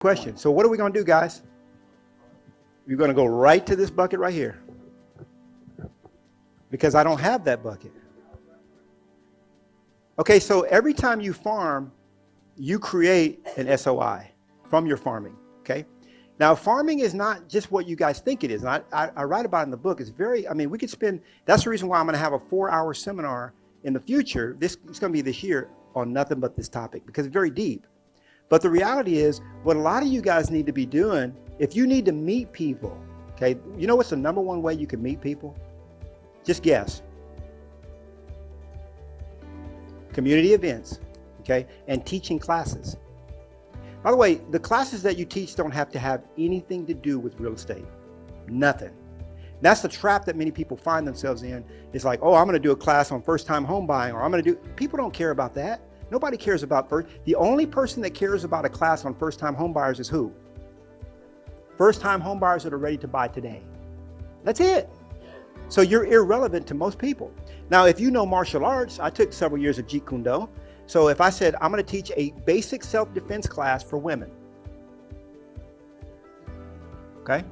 Question. So what are we going to do, guys? You're going to go right to this bucket right here. Because I don't have that bucket. Okay, so every time you farm, you create an SOI from your farming, okay? Now, farming is not just what you guys think it is. And I write about it in the book. It's very, we could spend, that's the reason why I'm going to have a 4-hour seminar in the future. It's going to be this year on nothing but this topic because it's very deep. But the reality is, what a lot of you guys need to be doing, if you need to meet people, okay, you know what's the number one way you can meet people? Just guess. Community events, okay, and teaching classes. By the way, the classes that you teach don't have to have anything to do with real estate. Nothing. That's the trap that many people find themselves in. It's like, oh, I'm going to do a class on first-time home buying, or I'm going to do, people don't care about that. Nobody cares about first. The only person that cares about a class on first-time home buyers is who? First-time home buyers that are ready to buy today. That's it. So you're irrelevant to most people. Now, if you know martial arts, I took several years of Jeet Kune Do. So if I said, I'm going to teach a basic self-defense class for women. Okay?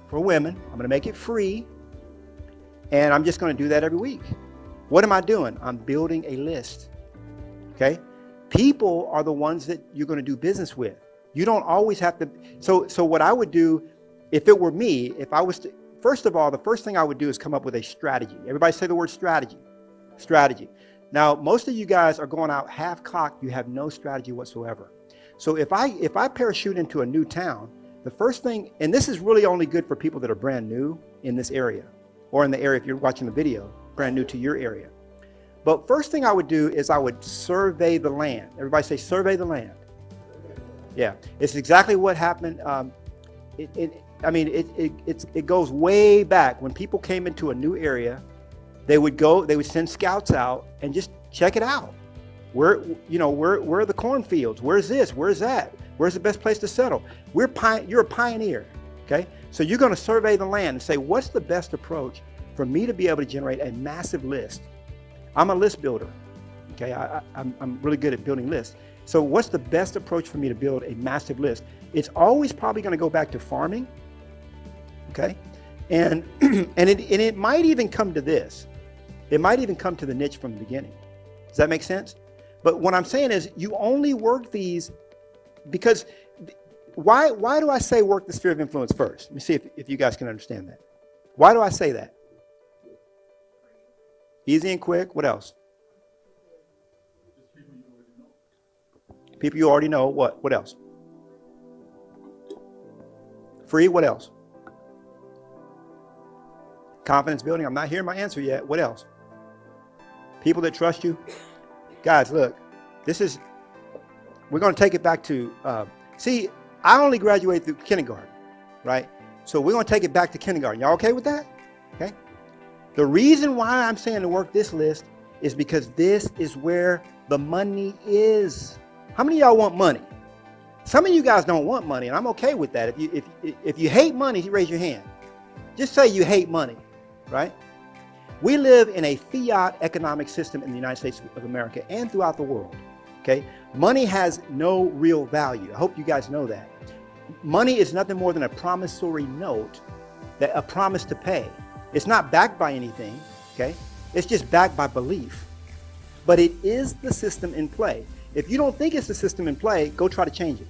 For women, I'm going to make it free. And I'm just going to do that every week. What am I doing? I'm building a list. Okay? People are the ones that you're going to do business with. You don't always have to. So what I would do, if it were me, if I was to, first of all, the first thing I would do is come up with a strategy. Everybody say the word strategy. Strategy. Now, most of you guys are going out half-cocked. You have no strategy whatsoever. So if I parachute into a new town, the first thing, and this is really only good for people that are brand new in this area, or in the area if you're watching the video, brand new to your area. But first thing I would do is I would survey the land. Everybody say survey the land. Yeah, it's exactly what happened. It goes way back. When people came into a new area, they would send scouts out and just check it out. Where are the cornfields? Where's this? Where's that? Where's the best place to settle? You're a pioneer, okay? So you're going to survey the land and say, what's the best approach for me to be able to generate a massive list? I'm a list builder, okay? I'm really good at building lists. So what's the best approach for me to build a massive list? It's always probably going to go back to farming, okay? And it might even come to this. It might even come to the niche from the beginning. Does that make sense? But what I'm saying is you only work these because why do I say work the sphere of influence first? Let me see if you guys can understand that. Why do I say that? Easy and quick. What else? People you already know. What? What else? Free. What else? Confidence building. I'm not hearing my answer yet. What else? People that trust you. Guys, look. We're going to take it back to, see, I only graduated through kindergarten, right? So we're going to take it back to kindergarten. Y'all okay with that? Okay. The reason why I'm saying to work this list is because this is where the money is. How many of y'all want money? Some of you guys don't want money, and I'm okay with that. If you hate money, raise your hand. Just say you hate money, right? We live in a fiat economic system in the United States of America and throughout the world, okay? Money has no real value. I hope you guys know that. Money is nothing more than a promissory note, a promise to pay. It's not backed by anything, okay? It's just backed by belief. But it is the system in play. If you don't think it's the system in play, go try to change it.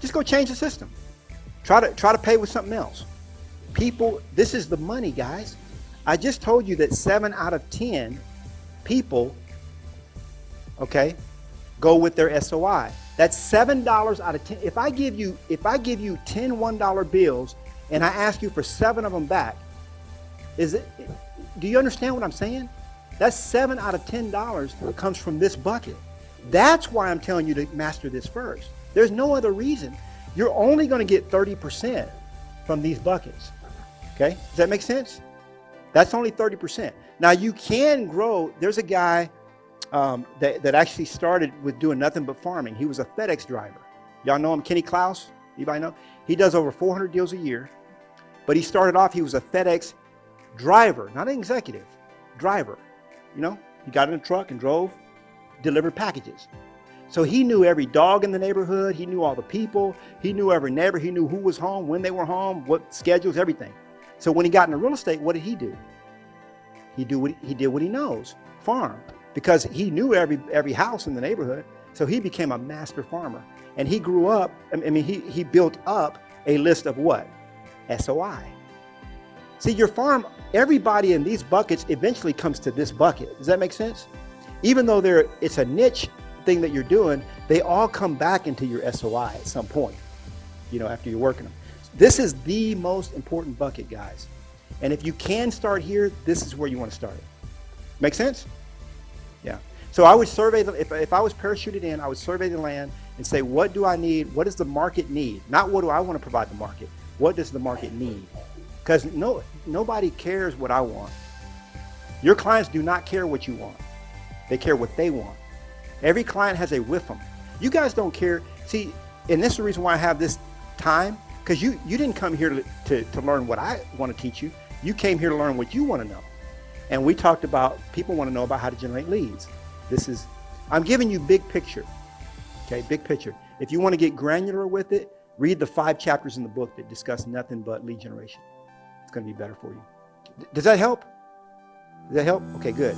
Just go change the system. Try to pay with something else. People, this is the money, guys. I just told you that 7 out of 10 people, okay, go with their SOI. That's $7 out of 10. If I give you 10 $1 bills and I ask you for 7 of them back, do you understand what I'm saying? That's 7 out of $10 that comes from this bucket. That's why I'm telling you to master this first. There's no other reason. You're only going to get 30% from these buckets. Okay? Does that make sense? That's only 30%. Now you can grow. There's a guy that actually started with doing nothing but farming. He was a FedEx driver. Y'all know him, Kenny Klaus? Anybody know? He does over 400 deals a year. But he started off, he was a FedEx driver, not an executive, driver. You know, he got in a truck and drove, delivered packages. So he knew every dog in the neighborhood. He knew all the people. He knew every neighbor. He knew who was home, when they were home, what schedules, everything. So when he got into real estate, what did he do? He did what he knows, farm, because he knew every house in the neighborhood. So he became a master farmer, and he grew up. I mean, he built up a list of what? SOI. See, your farm, everybody in these buckets eventually comes to this bucket. Does that make sense? Even though it's a niche thing that you're doing, they all come back into your SOI at some point, after you're working them. This is the most important bucket, guys. And if you can start here, this is where you want to start. Make sense? Yeah. So I would survey, if I was parachuted in, I would survey the land and say, what do I need? What does the market need? Not what do I want to provide the market? What does the market need? Because nobody cares what I want. Your clients do not care what you want. They care what they want. Every client has a with them. You guys don't care. See, and this is the reason why I have this time, because you didn't come here to learn what I want to teach you. You came here to learn what you want to know. And we talked about, people want to know about how to generate leads. I'm giving you big picture, okay, big picture. If you want to get granular with it, read the 5 chapters in the book that discuss nothing but lead generation. It's going to be better for you. Does that help? Does that help? Okay, good.